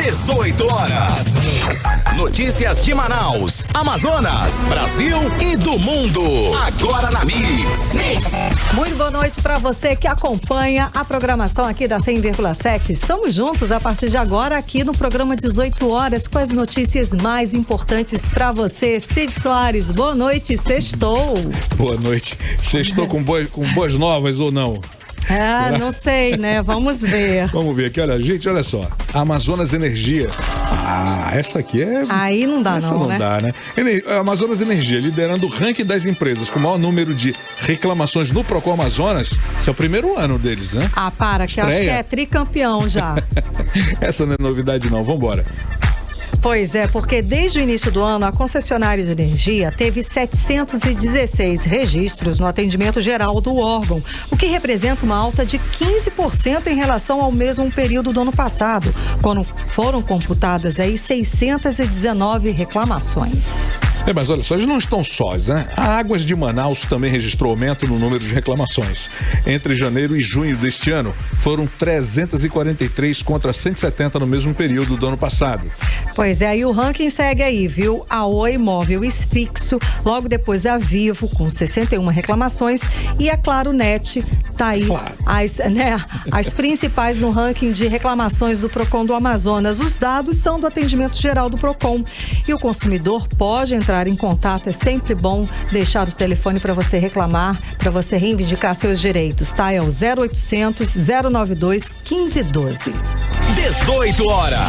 18 horas. Notícias de Manaus, Amazonas, Brasil e do mundo. Agora na Mix. Muito boa noite para você que acompanha a programação aqui da 100,7. Estamos juntos a partir de agora aqui no programa 18 horas com as notícias mais importantes para você. Cid Soares, boa noite, sextou. Boa noite. Sextou com boas novas ou não? Será? Não sei, né? Vamos ver. Vamos ver aqui, olha, gente, olha só. Amazonas Energia. Essa aqui é... Aí não dá, essa não dá, né? Amazonas Energia, liderando o ranking das empresas com o maior número de reclamações no Procon Amazonas. Esse é o primeiro ano deles, né? Para, que acho que é tricampeão já. Essa não é novidade não, vambora. Pois é, porque desde o início do ano, a concessionária de energia teve 716 registros no atendimento geral do órgão, o que representa uma alta de 15% em relação ao mesmo período do ano passado, quando foram computadas aí 619 reclamações. Mas olha só, eles não estão sós, né? A Águas de Manaus também registrou aumento no número de reclamações. Entre janeiro e junho deste ano, foram 343 contra 170 no mesmo período do ano passado. Pois é, e o ranking segue aí, viu? A Oi Móvel Fixo, logo depois a Vivo, com 61 reclamações, e a Claro Net tá aí. Claro. As principais no ranking de reclamações do Procon do Amazonas. Os dados são do atendimento geral do Procon. E o consumidor pode entrar em contato, é sempre bom deixar o telefone para você reclamar, para você reivindicar seus direitos, tá? É o 0800 092 1512. 18 horas.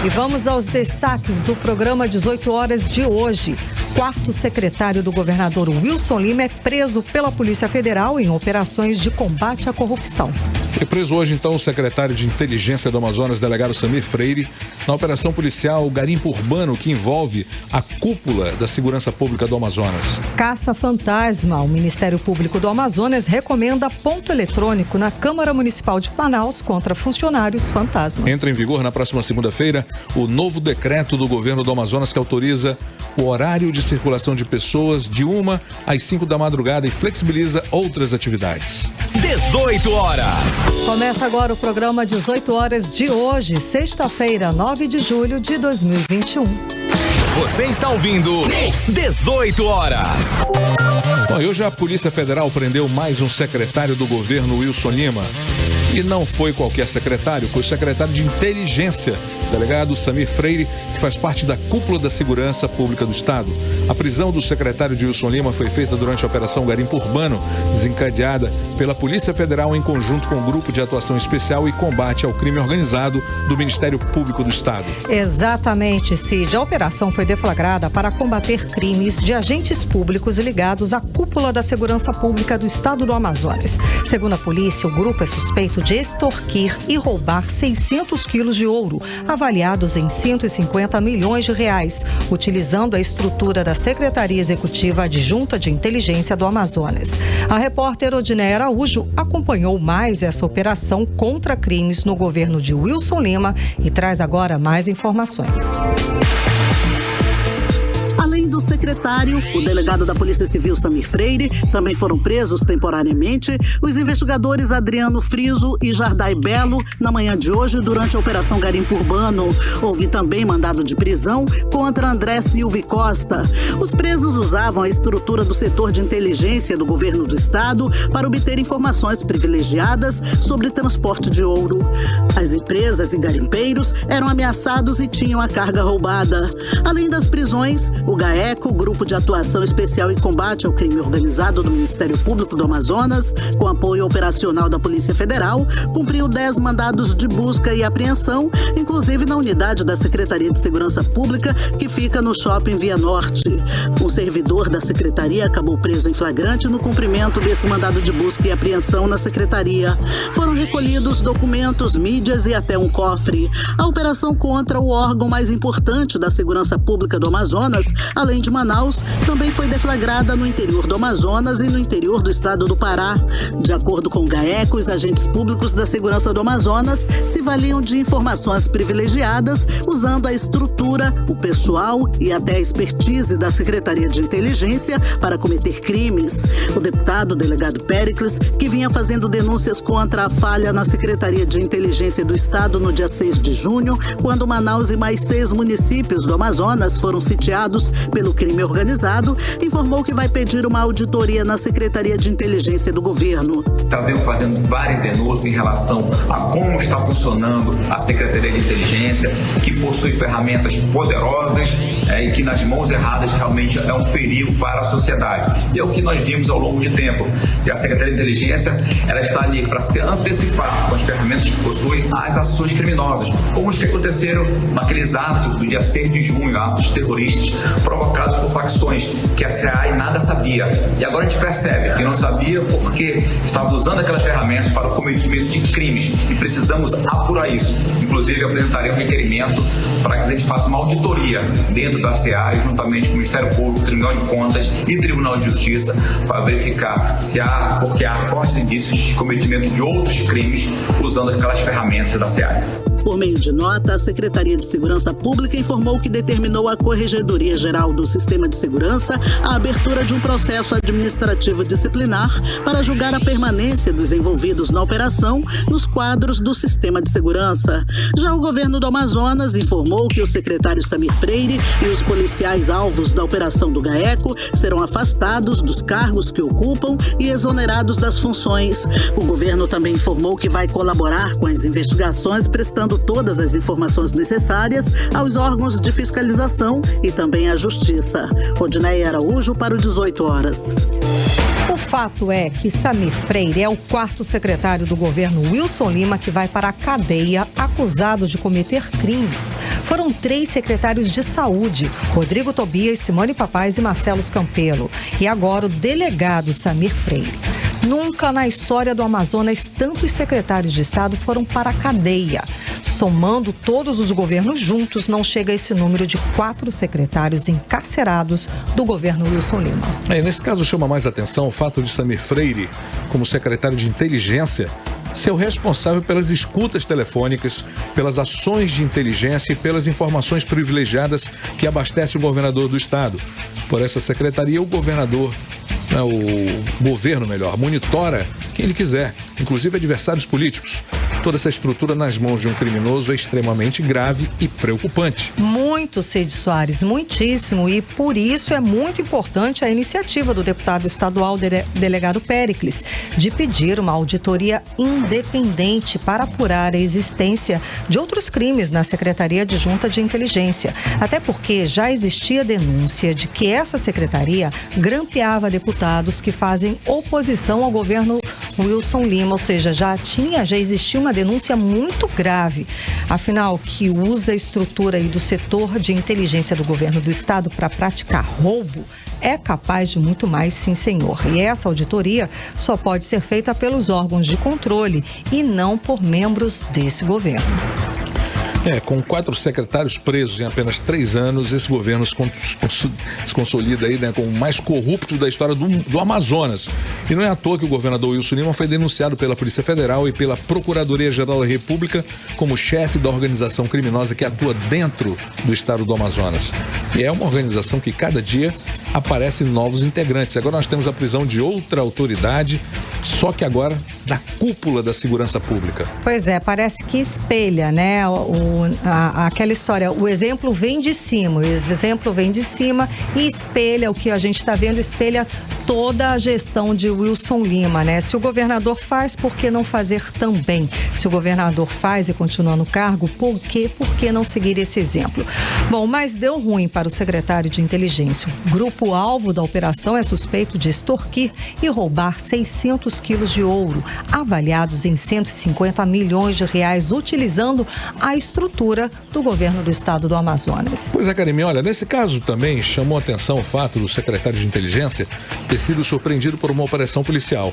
E vamos aos destaques do programa 18 horas de hoje. Quarto secretário do governador Wilson Lima é preso pela Polícia Federal em operações de combate à corrupção. Foi preso hoje, então, o secretário de Inteligência do Amazonas, delegado Samir Freire, na operação policial Garimpo Urbano, que envolve a cúpula da Segurança Pública do Amazonas. Caça fantasma. O Ministério Público do Amazonas recomenda ponto eletrônico na Câmara Municipal de Manaus contra funcionários fantasmas. Entra em vigor na próxima segunda-feira o novo decreto do governo do Amazonas que autoriza o horário de circulação de pessoas de 1 às 5 da madrugada e flexibiliza outras atividades. 18 horas. Começa agora o programa 18 horas de hoje, sexta-feira, 9 de julho de 2021. Você está ouvindo 18 horas. Bom, hoje a Polícia Federal prendeu mais um secretário do governo, Wilson Lima. E não foi qualquer secretário, foi o secretário de Inteligência, delegado Samir Freire, que faz parte da cúpula da Segurança Pública do Estado. A prisão do secretário de Wilson Lima foi feita durante a Operação Garimpo Urbano, desencadeada pela Polícia Federal em conjunto com o Grupo de Atuação Especial e Combate ao Crime Organizado do Ministério Público do Estado. Exatamente, Cid. A operação foi deflagrada para combater crimes de agentes públicos ligados à cúpula da Segurança Pública do Estado do Amazonas. Segundo a polícia, o grupo é suspeito de extorquir e roubar 600 quilos de ouro, avaliados em 150 milhões de reais, utilizando a estrutura da Secretaria Executiva Adjunta de Inteligência do Amazonas. A repórter Odiné Araújo acompanhou mais essa operação contra crimes no governo de Wilson Lima e traz agora mais informações. Além do secretário, o delegado da Polícia Civil Samir Freire, também foram presos temporariamente os investigadores Adriano Friso e Jardai Belo na manhã de hoje durante a Operação Garimpo Urbano. Houve também mandado de prisão contra André Silva e Costa. Os presos usavam a estrutura do setor de inteligência do governo do estado para obter informações privilegiadas sobre transporte de ouro. As empresas e garimpeiros eram ameaçados e tinham a carga roubada. Além das prisões, o GAECO, Grupo de Atuação Especial e Combate ao Crime Organizado do Ministério Público do Amazonas, com apoio operacional da Polícia Federal, cumpriu 10 mandados de busca e apreensão, inclusive na unidade da Secretaria de Segurança Pública, que fica no Shopping Via Norte. Um servidor da Secretaria acabou preso em flagrante no cumprimento desse mandado de busca e apreensão na Secretaria. Foram recolhidos documentos, mídias e até um cofre. A operação contra o órgão mais importante da Segurança Pública do Amazonas, além além de Manaus, também foi deflagrada no interior do Amazonas e no interior do estado do Pará. De acordo com o GAECO, os agentes públicos da segurança do Amazonas se valiam de informações privilegiadas, usando a estrutura, o pessoal e até a expertise da Secretaria de Inteligência para cometer crimes. O deputado delegado Péricles, que vinha fazendo denúncias contra a falha na Secretaria de Inteligência do Estado no dia 6 de junho, quando Manaus e mais 6 municípios do Amazonas foram sitiados pelo crime organizado, informou que vai pedir uma auditoria na Secretaria de Inteligência do governo. Venho fazendo várias denúncias em relação a como está funcionando a Secretaria de Inteligência, que possui ferramentas poderosas e que nas mãos erradas realmente é um perigo para a sociedade. E é o que nós vimos ao longo de tempo. E a Secretaria de Inteligência, ela está ali para se antecipar com as ferramentas que possui às ações criminosas, como os que aconteceram naqueles atos do dia 6 de junho, atos terroristas provocados por facções que a SEAI nada sabia. E agora a gente percebe que não sabia porque estava usando aquelas ferramentas para o cometimento de crimes e precisamos apurar isso. Inclusive, eu apresentarei um requerimento para que a gente faça uma auditoria dentro da SEAI, juntamente com o Ministério Público, Tribunal de Contas e Tribunal de Justiça, para verificar se porque há fortes indícios de cometimento de outros crimes usando aquelas ferramentas da SEAI. Por meio de nota, a Secretaria de Segurança Pública informou que determinou à Corregedoria Geral do Sistema de Segurança a abertura de um processo administrativo disciplinar para julgar a permanência dos envolvidos na operação nos quadros do Sistema de Segurança. Já o governo do Amazonas informou que o secretário Samir Freire e os policiais alvos da operação do GAECO serão afastados dos cargos que ocupam e exonerados das funções. O governo também informou que vai colaborar com as investigações, prestando todas as informações necessárias aos órgãos de fiscalização e também à Justiça. Odinei Araújo para o 18 horas. O fato é que Samir Freire é o 4º secretário do governo Wilson Lima que vai para a cadeia acusado de cometer crimes. Foram 3 secretários de saúde, Rodrigo Tobias, Simone Papais e Marcelo Campelo. E agora o delegado Samir Freire. Nunca na história do Amazonas tantos secretários de Estado foram para a cadeia. Somando todos os governos juntos, não chega a esse número de 4 secretários encarcerados do governo Wilson Lima. Nesse caso chama mais atenção o fato de Samir Freire, como secretário de Inteligência, ser o responsável pelas escutas telefônicas, pelas ações de inteligência e pelas informações privilegiadas que abastecem o governador do estado. Por essa secretaria, o governo monitora quem ele quiser, inclusive adversários políticos. Toda essa estrutura nas mãos de um criminoso é extremamente grave e preocupante. Muito, Cid Soares, muitíssimo. E por isso é muito importante a iniciativa do deputado estadual delegado Péricles de pedir uma auditoria independente para apurar a existência de outros crimes na Secretaria Adjunta de Inteligência. Até porque já existia denúncia de que essa secretaria grampeava deputados que fazem oposição ao governo Wilson Lima, ou seja, já existia uma denúncia muito grave. Afinal, que usa a estrutura aí do setor de inteligência do governo do estado para praticar roubo é capaz de muito mais, sim, senhor. E essa auditoria só pode ser feita pelos órgãos de controle e não por membros desse governo. Com 4 secretários presos em apenas 3 anos, esse governo se consolida aí, como o mais corrupto da história do Amazonas. E não é à toa que o governador Wilson Lima foi denunciado pela Polícia Federal e pela Procuradoria-Geral da República como chefe da organização criminosa que atua dentro do estado do Amazonas. E é uma organização que cada dia aparecem novos integrantes. Agora nós temos a prisão de outra autoridade, só que agora da cúpula da segurança pública. Pois é, parece que espelha, né? Aquela história, o exemplo vem de cima, e espelha o que a gente está vendo, espelha toda a gestão de Wilson Lima, né? Se o governador faz, por que não fazer também? Se o governador faz e continua no cargo, por que não seguir esse exemplo? Bom, mas deu ruim para o secretário de Inteligência. O grupo-alvo da operação é suspeito de extorquir e roubar 600 quilos de ouro, avaliados em 150 milhões de reais, utilizando a estrutura do governo do estado do Amazonas. Pois é, Karime, olha, nesse caso também chamou a atenção o fato do secretário de Inteligência ter sido surpreendido por uma operação policial.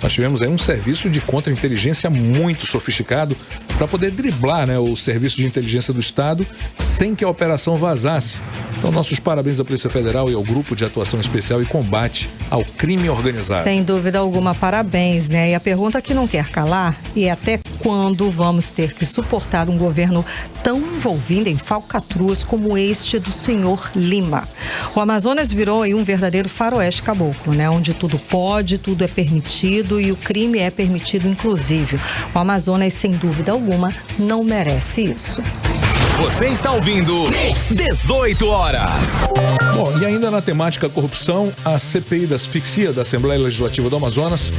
Nós tivemos aí um serviço de contra-inteligência muito sofisticado para poder driblar, o serviço de inteligência do Estado sem que a operação vazasse. Então, nossos parabéns à Polícia Federal e ao Grupo de Atuação Especial e Combate ao Crime Organizado. Sem dúvida alguma, parabéns, E a pergunta que não quer calar é até quando vamos ter que suportar um governo tão envolvido em falcatruas como este do senhor Lima. O Amazonas virou aí um verdadeiro faroeste caboclo, Onde tudo pode, tudo é permitido e o crime é permitido inclusive. O Amazonas, sem dúvida alguma, não merece isso. Você está ouvindo 18 horas. Bom, e ainda na temática corrupção, a CPI da asfixia da Assembleia Legislativa do Amazonas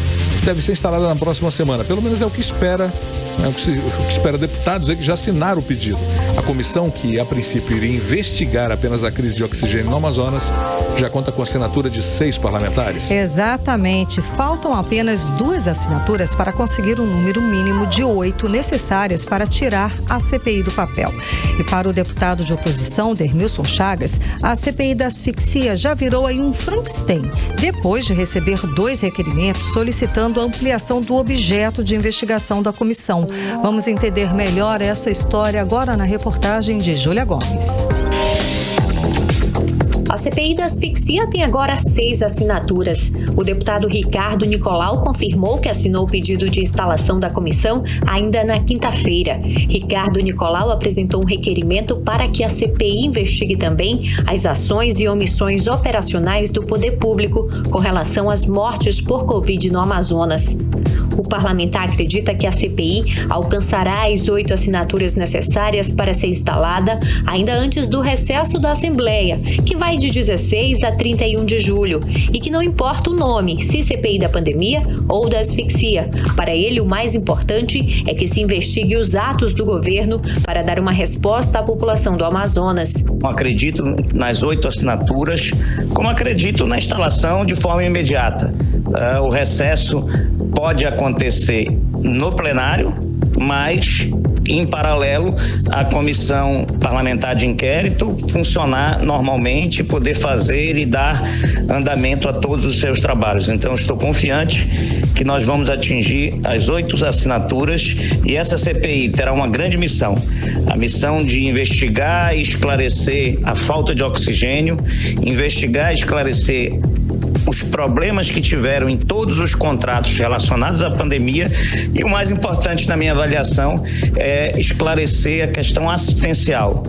deve ser instalada na próxima semana. Pelo menos é o que espera, o que espera deputados que já assinaram o pedido. A comissão, que a princípio iria investigar apenas a crise de oxigênio no Amazonas, já conta com a assinatura de 6 parlamentares. Exatamente. Faltam apenas 2 assinaturas para conseguir um número mínimo de 8 necessárias para tirar a CPI do papel. E para o deputado de oposição, Dermilson Chagas, a CPI da asfixia já virou aí um Frankenstein, depois de receber 2 requerimentos solicitando a ampliação do objeto de investigação da comissão. Vamos entender melhor essa história agora na reportagem de Júlia Gomes. A CPI da asfixia tem agora 6 assinaturas. O deputado Ricardo Nicolau confirmou que assinou o pedido de instalação da comissão ainda na quinta-feira. Ricardo Nicolau apresentou um requerimento para que a CPI investigue também as ações e omissões operacionais do poder público com relação às mortes por Covid no Amazonas. O parlamentar acredita que a CPI alcançará as 8 assinaturas necessárias para ser instalada ainda antes do recesso da Assembleia, que vai de 16 a 31 de julho, e que não importa o nome, se CPI da pandemia ou da asfixia. Para ele, o mais importante é que se investigue os atos do governo para dar uma resposta à população do Amazonas. Acredito nas 8 assinaturas, como acredito na instalação de forma imediata. O recesso pode acontecer no plenário, mas, em paralelo, a comissão parlamentar de inquérito funcionar normalmente, poder fazer e dar andamento a todos os seus trabalhos. Então, estou confiante que nós vamos atingir as 8 assinaturas e essa CPI terá uma grande missão, a missão de investigar e esclarecer a falta de oxigênio, investigar e esclarecer os problemas que tiveram em todos os contratos relacionados à pandemia e o mais importante na minha avaliação é esclarecer a questão assistencial,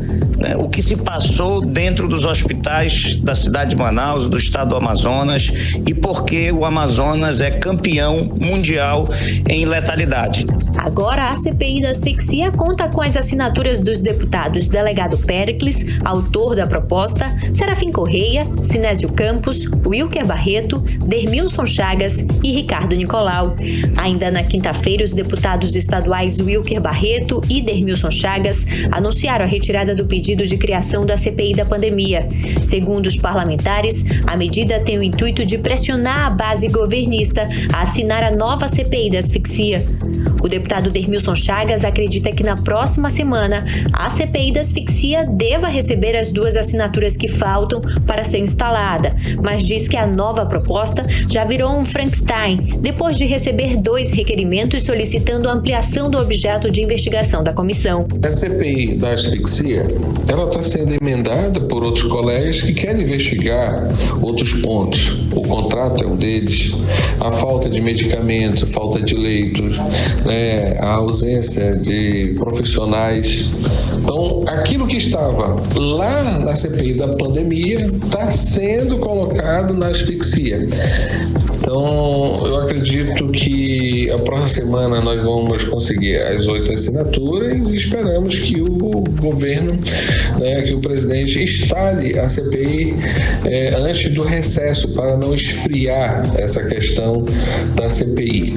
o que se passou dentro dos hospitais da cidade de Manaus, do estado do Amazonas e por que o Amazonas é campeão mundial em letalidade. Agora a CPI da asfixia conta com as assinaturas dos deputados Delegado Péricles, autor da proposta, Serafim Correia, Sinésio Campos, Wilker Barreto, Dermilson Chagas e Ricardo Nicolau. Ainda na quinta-feira, os deputados estaduais Wilker Barreto e Dermilson Chagas anunciaram a retirada do pedido de criação da CPI da pandemia. Segundo os parlamentares, a medida tem o intuito de pressionar a base governista a assinar a nova CPI da asfixia. O deputado Dermilson Chagas acredita que na próxima semana a CPI da asfixia deva receber as 2 assinaturas que faltam para ser instalada, mas diz que a nova proposta já virou um Frankenstein depois de receber 2 requerimentos solicitando a ampliação do objeto de investigação da comissão. A CPI da asfixia, ela está sendo emendada por outros colegas que querem investigar outros pontos. O contrato é um deles, a falta de medicamentos, a falta de leitos, a ausência de profissionais. Então, aquilo que estava lá na CPI da pandemia está sendo colocado na asfixia. Então, eu acredito que a próxima semana nós vamos conseguir as 8 assinaturas e esperamos que o governo, que o presidente instale a CPI antes do recesso para não esfriar essa questão da CPI.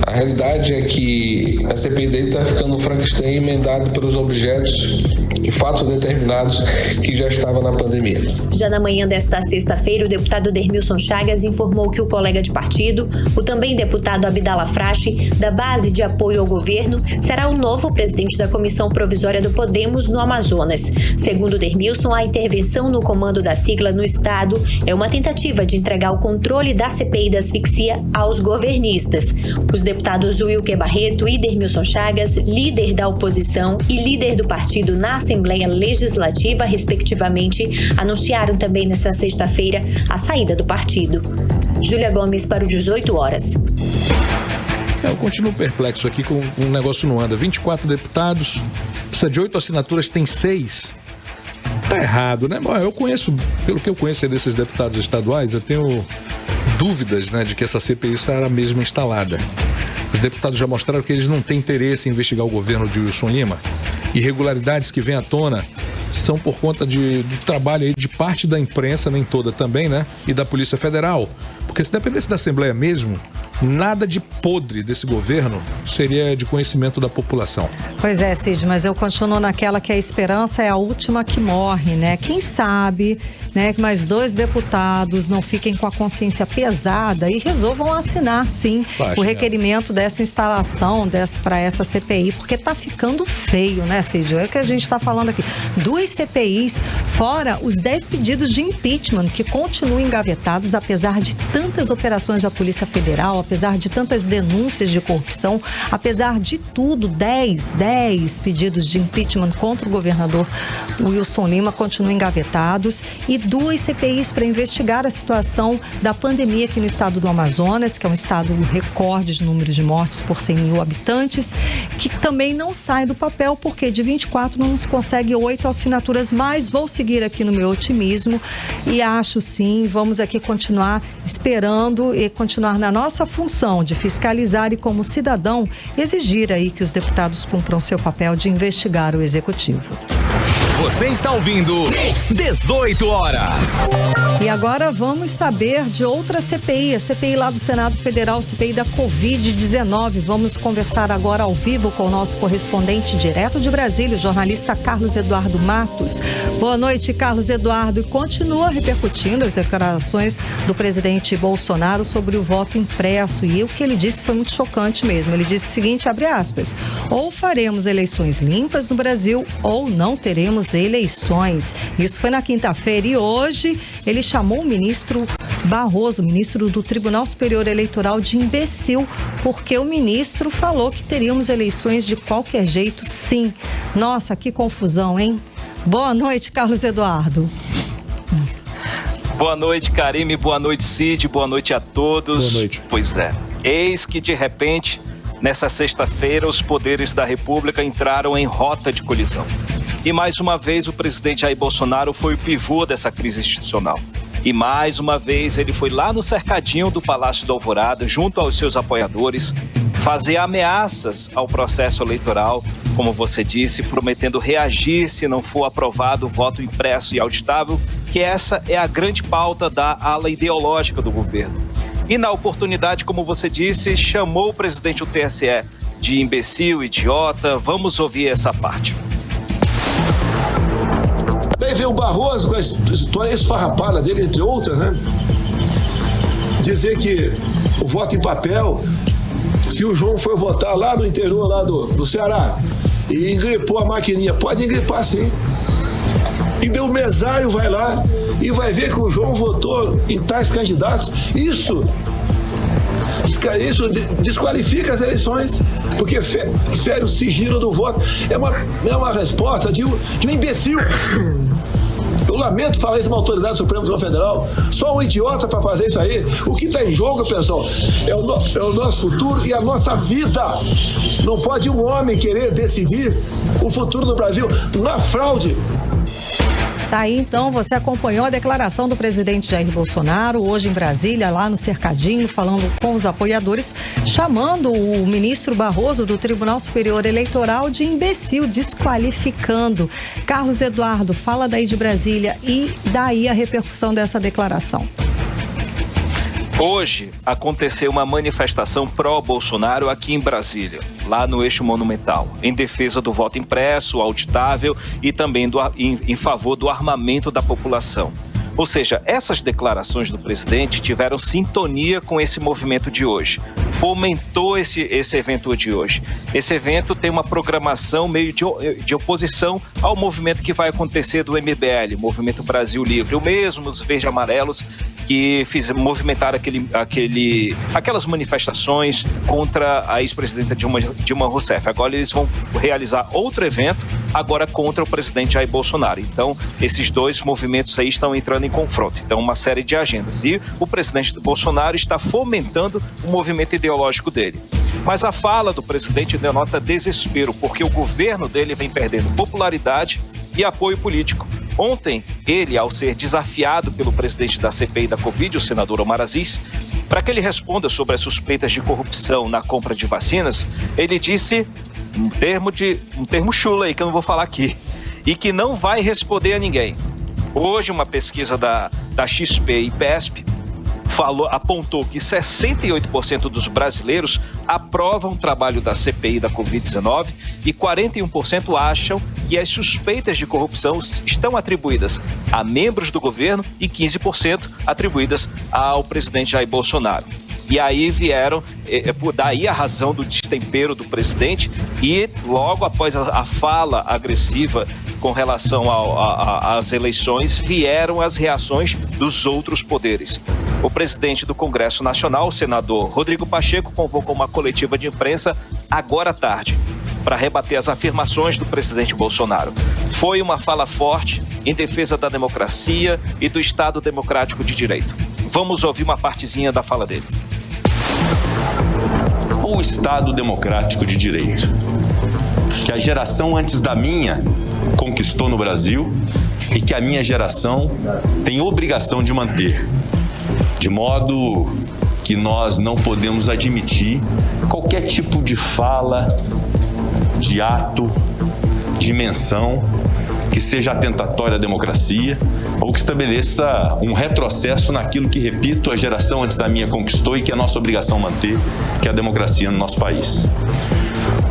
A realidade é que a CPI dele está ficando um Frankenstein emendado pelos objetos e fatos determinados que já estavam na pandemia. Já na manhã desta sexta-feira, o deputado Dermilson Chagas informou que o colega de partido, o também deputado Abdallah Frache, da base de apoio ao governo, será o novo presidente da Comissão Provisória do Podemos no Amazonas. Segundo Dermilson, a intervenção no comando da sigla no estado é uma tentativa de entregar o controle da CPI da asfixia aos governistas. Os deputados Wilker Barreto e Dermilson Chagas, líder da oposição e líder do partido na Assembleia Legislativa, respectivamente, anunciaram também nesta sexta-feira a saída do partido. Júlia Gomes para o 18 horas. Eu continuo perplexo aqui com um negócio não anda. 24 deputados, precisa de 8 assinaturas, tem 6. Tá errado, né? Bom, eu conheço, pelo que eu conheço desses deputados estaduais, eu tenho dúvidas, né, de que essa CPI será mesmo instalada. Os deputados já mostraram que eles não têm interesse em investigar o governo de Wilson Lima. Irregularidades que vêm à tona são por conta do trabalho aí de parte da imprensa, nem toda também, né? E da Polícia Federal. Porque se dependesse da Assembleia mesmo, nada de podre desse governo seria de conhecimento da população. Pois é, Cid, mas eu continuo naquela que a esperança é a última que morre, né? Quem sabe, né, que mais 2 deputados não fiquem com a consciência pesada e resolvam assinar, sim, o requerimento dessa instalação para essa CPI, porque tá ficando feio, né, Cid? É o que a gente tá falando aqui. 2 CPIs, fora os 10 pedidos de impeachment que continuam engavetados, apesar de tantas operações da Polícia Federal, apesar de tantas denúncias de corrupção, apesar de tudo, 10 pedidos de impeachment contra o governador Wilson Lima continuam engavetados e 2 CPIs para investigar a situação da pandemia aqui no estado do Amazonas, que é um estado recorde de número de mortes por 100 mil habitantes, que também não sai do papel, porque de 24 não se consegue 8 assinaturas, mas vou seguir aqui no meu otimismo e acho sim, vamos aqui continuar esperando e continuar na nossa função de fiscalizar e, como cidadão, exigir aí que os deputados cumpram seu papel de investigar o executivo. Você está ouvindo 18 horas. E agora vamos saber de outra CPI, a CPI lá do Senado Federal, CPI da Covid-19. Vamos conversar agora ao vivo com o nosso correspondente direto de Brasília, o jornalista Carlos Eduardo Matos. Boa noite, Carlos Eduardo. E continua repercutindo as declarações do presidente Bolsonaro sobre o voto impresso. E o que ele disse foi muito chocante mesmo. Ele disse o seguinte, abre aspas, ou faremos eleições limpas no Brasil ou não teremos eleições. Isso foi na quinta-feira e hoje ele chamou o ministro Barroso, ministro do Tribunal Superior Eleitoral, de imbecil, porque o ministro falou que teríamos eleições de qualquer jeito, sim. Nossa, que confusão, hein? Boa noite, Carlos Eduardo. Boa noite, Karime, boa noite, Cid, boa noite a todos. Boa noite. Pois é, eis que de repente, nessa sexta-feira, os poderes da República entraram em rota de colisão. E mais uma vez o presidente Jair Bolsonaro foi o pivô dessa crise institucional. E mais uma vez ele foi lá no cercadinho do Palácio da Alvorada, junto aos seus apoiadores, fazer ameaças ao processo eleitoral, como você disse, prometendo reagir se não for aprovado o voto impresso e auditável, que essa é a grande pauta da ala ideológica do governo. E na oportunidade, como você disse, chamou o presidente do TSE de imbecil, idiota. Vamos ouvir essa parte. Daí veio o Barroso com a história esfarrapada dele, entre outras, né? Dizer que o voto em papel, se o João foi votar lá no interior lá do Ceará e engripou a maquininha, pode engripar sim. E daí o mesário vai lá e vai ver que o João votou em tais candidatos. Isso desqualifica as eleições, porque fere o sigilo do voto. É uma resposta de um imbecil. Eu lamento falar isso de uma autoridade suprema do Tribunal Federal. Só um idiota para fazer isso aí. O que está em jogo, pessoal, é o nosso futuro e a nossa vida. Não pode um homem querer decidir o futuro do Brasil na fraude. Tá aí, então, você acompanhou a declaração do presidente Jair Bolsonaro hoje em Brasília, lá no cercadinho, falando com os apoiadores, chamando o ministro Barroso do Tribunal Superior Eleitoral de imbecil, desqualificando. Carlos Eduardo, fala daí de Brasília e daí a repercussão dessa declaração. Hoje aconteceu uma manifestação pró-Bolsonaro aqui em Brasília, lá no Eixo Monumental, em defesa do voto impresso, auditável e também em favor do armamento da população. Ou seja, essas declarações do presidente tiveram sintonia com esse movimento de hoje. Fomentou esse evento de hoje. Esse evento tem uma programação meio de oposição ao movimento que vai acontecer do MBL, Movimento Brasil Livre. O mesmo, os verde amarelos, que movimentaram aquelas manifestações contra a ex-presidenta Dilma Rousseff. Agora eles vão realizar outro evento, agora contra o presidente Jair Bolsonaro. Então, esses dois movimentos aí estão entrando em confronto. Então, uma série de agendas. E o presidente Bolsonaro está fomentando o movimento ideológico dele. Mas a fala do presidente denota desespero, porque o governo dele vem perdendo popularidade e apoio político. Ontem, ele, ao ser desafiado pelo presidente da CPI da Covid, o senador Omar Aziz, para que ele responda sobre as suspeitas de corrupção na compra de vacinas, ele disse um termo chulo aí, que eu não vou falar aqui, e que não vai responder a ninguém. Hoje, uma pesquisa da XP e PESP apontou que 68% dos brasileiros aprovam o trabalho da CPI da Covid-19 e 41% acham que as suspeitas de corrupção estão atribuídas a membros do governo e 15% atribuídas ao presidente Jair Bolsonaro. E aí daí a razão do destempero do presidente e logo após a fala agressiva com relação às eleições, vieram as reações dos outros poderes. O presidente do Congresso Nacional, o senador Rodrigo Pacheco, convocou uma coletiva de imprensa agora à tarde para rebater as afirmações do presidente Bolsonaro. Foi uma fala forte em defesa da democracia e do Estado Democrático de Direito. Vamos ouvir uma partezinha da fala dele. O Estado Democrático de Direito, que a geração antes da minha conquistou no Brasil e que a minha geração tem obrigação de manter, de modo que nós não podemos admitir qualquer tipo de fala, de ato, de menção que seja atentatória à democracia ou que estabeleça um retrocesso naquilo que, repito, a geração antes da minha conquistou e que é nossa obrigação manter, que é a democracia no nosso país.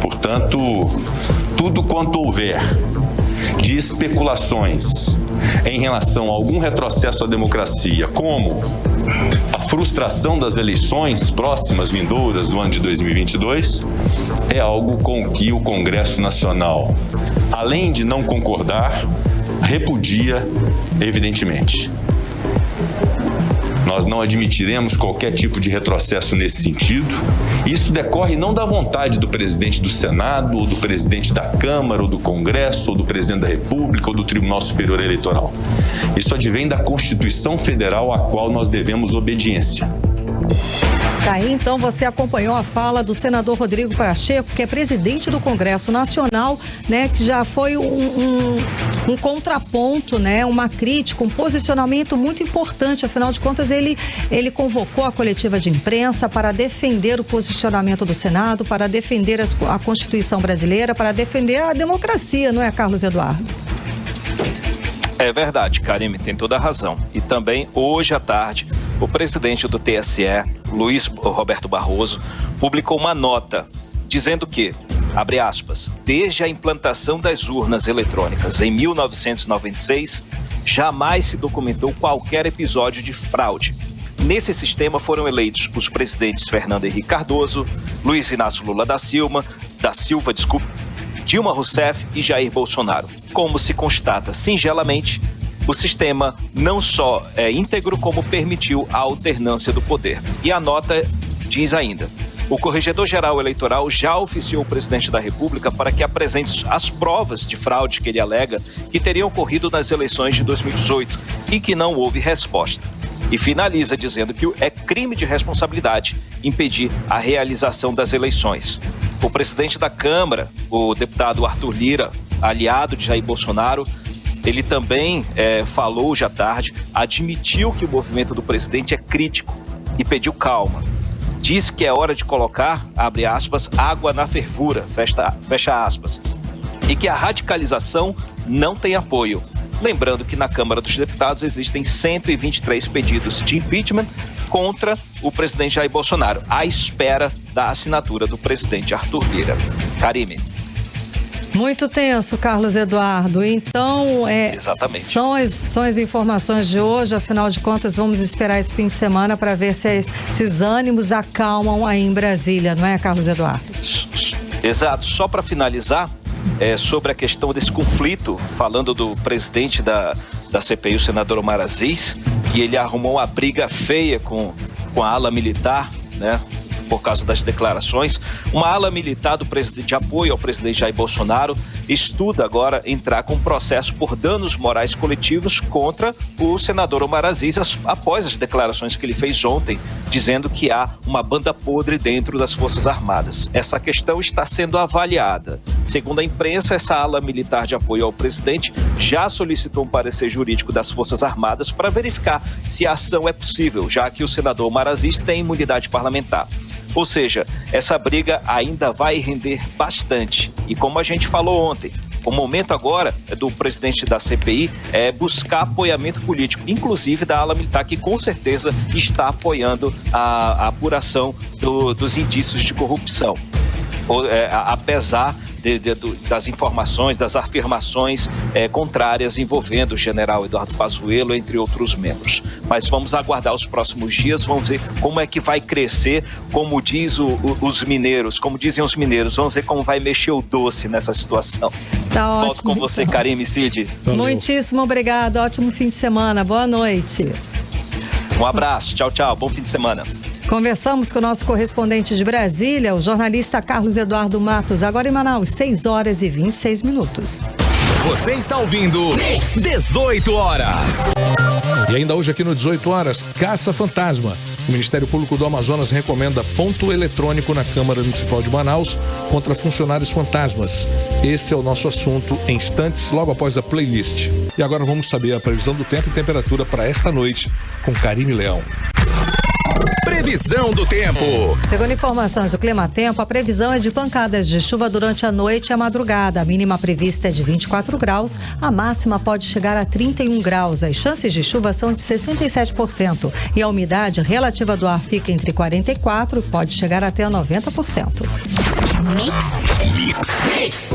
Portanto, tudo quanto houver de especulações em relação a algum retrocesso à democracia, como a frustração das eleições próximas, vindouras do ano de 2022, é algo com que o Congresso Nacional, além de não concordar, repudia evidentemente. Nós não admitiremos qualquer tipo de retrocesso nesse sentido. Isso decorre não da vontade do presidente do Senado, ou do presidente da Câmara, ou do Congresso, ou do presidente da República, ou do Tribunal Superior Eleitoral. Isso advém da Constituição Federal, à qual nós devemos obediência. Aí, então, você acompanhou a fala do senador Rodrigo Pacheco, que é presidente do Congresso Nacional, né, que já foi um contraponto, né, uma crítica, um posicionamento muito importante. Afinal de contas, ele convocou a coletiva de imprensa para defender o posicionamento do Senado, para defender a Constituição brasileira, para defender a democracia, não é, Carlos Eduardo? É verdade, Karime, tem toda a razão. E também, hoje à tarde, o presidente do TSE, Luiz Roberto Barroso, publicou uma nota dizendo que, abre aspas, desde a implantação das urnas eletrônicas em 1996, jamais se documentou qualquer episódio de fraude. Nesse sistema foram eleitos os presidentes Fernando Henrique Cardoso, Luiz Inácio Lula da Silva, Dilma Rousseff e Jair Bolsonaro. Como se constata singelamente, o sistema não só é íntegro, como permitiu a alternância do poder. E a nota diz ainda: o Corregedor-Geral Eleitoral já oficiou o presidente da República para que apresente as provas de fraude que ele alega que teriam ocorrido nas eleições de 2018 e que não houve resposta. E finaliza dizendo que é crime de responsabilidade impedir a realização das eleições. O presidente da Câmara, o deputado Arthur Lira, aliado de Jair Bolsonaro, ele também falou hoje à tarde, admitiu que o movimento do presidente é crítico e pediu calma. Diz que é hora de colocar, abre aspas, água na fervura, fecha aspas, e que a radicalização não tem apoio. Lembrando que na Câmara dos Deputados existem 123 pedidos de impeachment contra o presidente Jair Bolsonaro, à espera da assinatura do presidente Arthur Lira. Karime. Muito tenso, Carlos Eduardo. Então, Exatamente. São as informações de hoje. Afinal de contas, vamos esperar esse fim de semana para ver se os ânimos acalmam aí em Brasília, não é, Carlos Eduardo? Exato. Só para finalizar, sobre a questão desse conflito, falando do presidente da CPI, o senador Omar Aziz, que ele arrumou uma briga feia com a ala militar, né? Por causa das declarações. Uma ala militar de apoio ao presidente Jair Bolsonaro estuda agora entrar com processo por danos morais coletivos contra o senador Omar Aziz após as declarações que ele fez ontem, dizendo que há uma banda podre dentro das Forças Armadas. Essa questão está sendo avaliada. Segundo a imprensa, essa ala militar de apoio ao presidente já solicitou um parecer jurídico das Forças Armadas para verificar se a ação é possível, já que o senador Omar Aziz tem imunidade parlamentar. Ou seja, essa briga ainda vai render bastante. E como a gente falou ontem, o momento agora do presidente da CPI é buscar apoiamento político, inclusive da ala militar, que com certeza está apoiando a apuração dos indícios de corrupção. Apesar das informações, das afirmações contrárias envolvendo o general Eduardo Pazuello, entre outros membros. Mas vamos aguardar os próximos dias, vamos ver como é que vai crescer, como dizem os mineiros, vamos ver como vai mexer o doce nessa situação. Tá ótimo. Volto com você, Karime, Cid. Muitíssimo obrigado, ótimo fim de semana, boa noite. Um abraço, tchau, tchau, bom fim de semana. Conversamos com o nosso correspondente de Brasília, o jornalista Carlos Eduardo Matos, agora em Manaus, 6h26. Você está ouvindo 18 horas. E ainda hoje aqui no 18 horas, caça fantasma. O Ministério Público do Amazonas recomenda ponto eletrônico na Câmara Municipal de Manaus contra funcionários fantasmas. Esse é o nosso assunto em instantes, logo após a playlist. E agora vamos saber a previsão do tempo e temperatura para esta noite com Karime Leão. Previsão do tempo. Segundo informações do Climatempo, a previsão é de pancadas de chuva durante a noite e a madrugada. A mínima prevista é de 24 graus, a máxima pode chegar a 31 graus. As chances de chuva são de 67% e a umidade relativa do ar fica entre 44% e pode chegar até a 90%. Mix.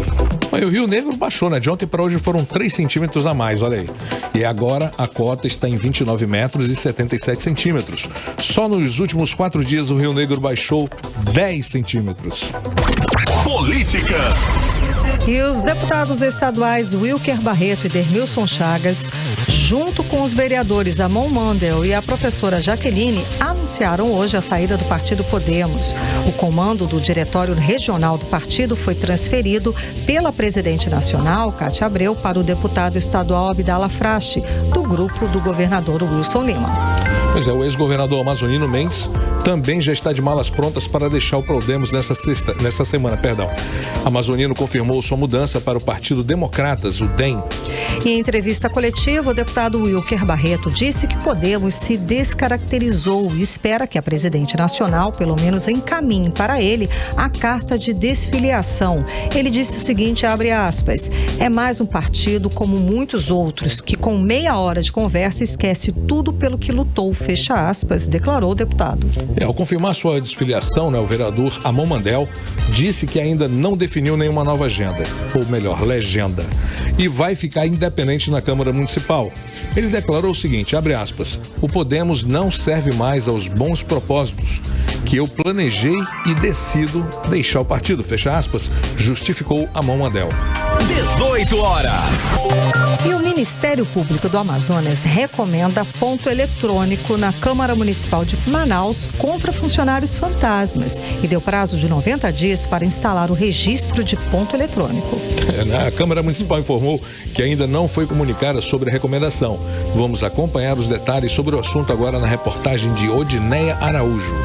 O Rio Negro baixou, né? De ontem para hoje foram 3 centímetros a mais, olha aí. E agora a cota está em 29 metros e 77 centímetros. Só nos últimos 4 dias o Rio Negro baixou 10 centímetros. Política. E os deputados estaduais Wilker Barreto e Dermilson Chagas, junto com os vereadores Amon Mandel e a professora Jaqueline, anunciaram hoje a saída do partido Podemos. O comando do diretório regional do partido foi transferido pela presidente nacional, Cátia Abreu, para o deputado estadual Abdala Frache, do grupo do governador Wilson Lima. Pois é, o ex-governador amazonino Mendes também já está de malas prontas para deixar o Podemos nessa semana. Amazonino confirmou sua mudança para o Partido Democratas, o DEM. Em entrevista coletiva, o deputado Wilker Barreto disse que Podemos se descaracterizou e espera que a presidente nacional, pelo menos, encaminhe para ele a carta de desfiliação. Ele disse o seguinte, abre aspas, é mais um partido como muitos outros, que com meia hora de conversa esquece tudo pelo que lutou, fecha aspas, declarou o deputado. Ao confirmar sua desfiliação, o vereador Amon Mandel disse que ainda não definiu nenhuma nova agenda, ou melhor, legenda, e vai ficar independente na Câmara Municipal. Ele declarou o seguinte, abre aspas, o Podemos não serve mais aos bons propósitos que eu planejei e decido deixar o partido, fecha aspas, justificou Amon Mandel. 18 horas. E o Ministério Público do Amazonas recomenda ponto eletrônico na Câmara Municipal de Manaus contra funcionários fantasmas e deu prazo de 90 dias para instalar o registro de ponto eletrônico. A Câmara Municipal informou que ainda não foi comunicada sobre a recomendação. Vamos acompanhar os detalhes sobre o assunto agora na reportagem de Odineia Araújo.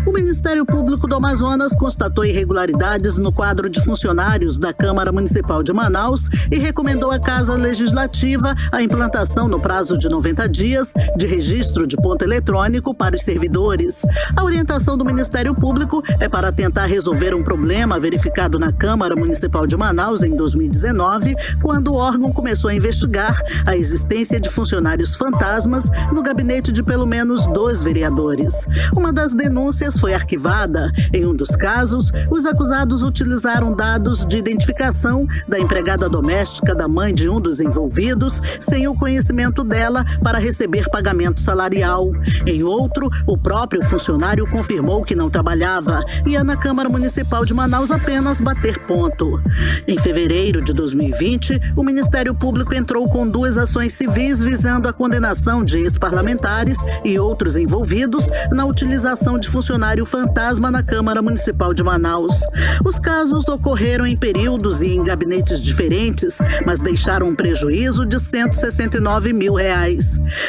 O Ministério Público do Amazonas constatou irregularidades no quadro de funcionários da Câmara Municipal de Manaus e recomendou à Casa Legislativa a implantação no prazo de 90 dias de registro de ponto eletrônico para os servidores. A orientação do Ministério Público é para tentar resolver um problema verificado na Câmara Municipal de Manaus em 2019, quando o órgão começou a investigar a existência de funcionários fantasmas no gabinete de pelo menos 2 vereadores. Uma das denúncias foi arquivada. Em um dos casos, os acusados utilizaram dados de identificação da empregada doméstica da mãe de um dos envolvidos, sem o conhecimento dela, para receber pagamento salarial. Em outro, o próprio funcionário confirmou que não trabalhava e ia na Câmara Municipal de Manaus apenas bater ponto. Em fevereiro de 2020, o Ministério Público entrou com 2 ações civis visando a condenação de ex-parlamentares e outros envolvidos na utilização de funcionário fantasma na Câmara Municipal de Manaus. Os casos ocorreram em períodos e em gabinetes diferentes, mas deixaram um prejuízo de R$169 mil.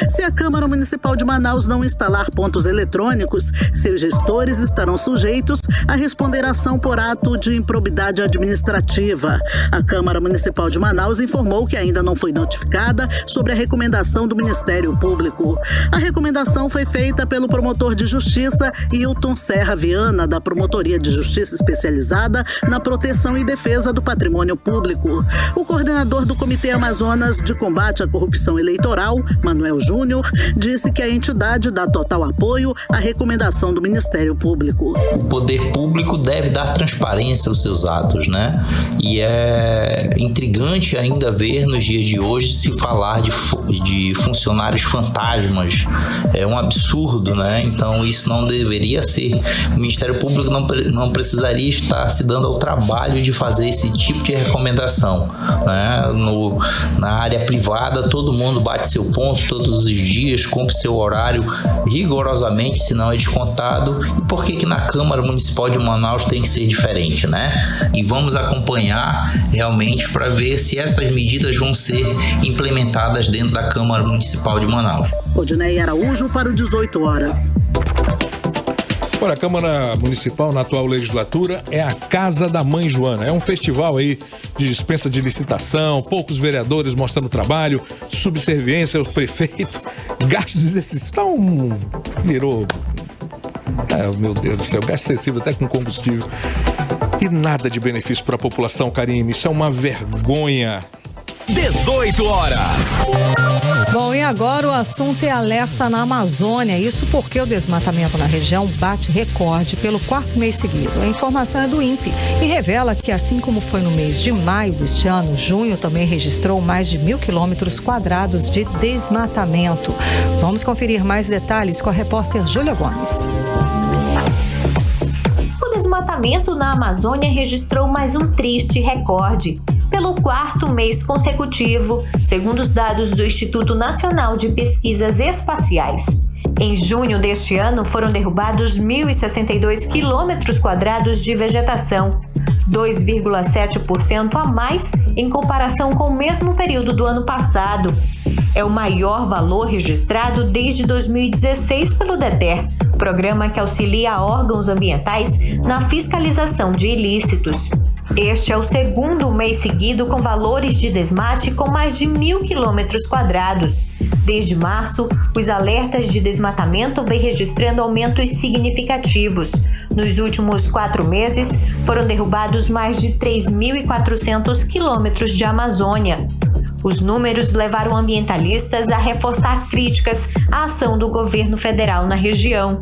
Se a Câmara Municipal de Manaus não instalar pontos eletrônicos, seus gestores estarão sujeitos a responder ação por ato de improbidade administrativa. A Câmara Municipal de Manaus informou que ainda não foi notificada sobre a recomendação do Ministério Público. A recomendação foi feita pelo promotor de Justiça Hilton Serra Viana, da Promotoria de Justiça Especializada na Proteção e Defesa do Patrimônio Público. O coordenador do Comitê Amazonas de Combate à Corrupção Eleitoral, Manuel Júnior, disse que a entidade dá total apoio à recomendação do Ministério Público. O poder público deve dar transparência aos seus atos, né? E é intrigante ainda ver nos dias de hoje se falar de funcionários fantasmas. É um absurdo, né? Então isso não deveria ser. O Ministério Público não precisaria estar se dando ao trabalho de fazer esse tipo de recomendação, né? Na área privada, todo mundo bate seu ponto todos os dias, cumpre seu horário rigorosamente, senão é descontado. E por que na Câmara Municipal de Manaus tem que ser diferente, né? E vamos acompanhar realmente para ver se essas medidas vão ser implementadas dentro da Câmara Municipal de Manaus. Odinei Araújo para o 18 horas. Olha, a Câmara Municipal na atual legislatura é a Casa da Mãe Joana. É um festival aí de dispensa de licitação, poucos vereadores mostrando trabalho, subserviência ao prefeito, gastos excessivos. Virou... meu Deus do céu, gasto excessivo até com combustível. E nada de benefício para a população, Karine. Isso é uma vergonha. 18 horas. Bom, e agora o assunto é alerta na Amazônia. Isso porque o desmatamento na região bate recorde pelo 4º mês seguido. A informação é do INPE e revela que, assim como foi no mês de maio deste ano, junho também registrou mais de 1.000 quilômetros quadrados de desmatamento. Vamos conferir mais detalhes com a repórter Júlia Gomes. O desmatamento na Amazônia registrou mais um triste recorde. Pelo 4º mês consecutivo, segundo os dados do Instituto Nacional de Pesquisas Espaciais. Em junho deste ano, foram derrubados 1.062 quilômetros quadrados de vegetação, 2,7% a mais em comparação com o mesmo período do ano passado. É o maior valor registrado desde 2016 pelo DETER, programa que auxilia órgãos ambientais na fiscalização de ilícitos. Este é o 2º mês seguido com valores de desmate com mais de 1.000 quilômetros quadrados. Desde março, os alertas de desmatamento vêm registrando aumentos significativos. Nos últimos 4 meses, foram derrubados mais de 3.400 quilômetros de Amazônia. Os números levaram ambientalistas a reforçar críticas à ação do governo federal na região.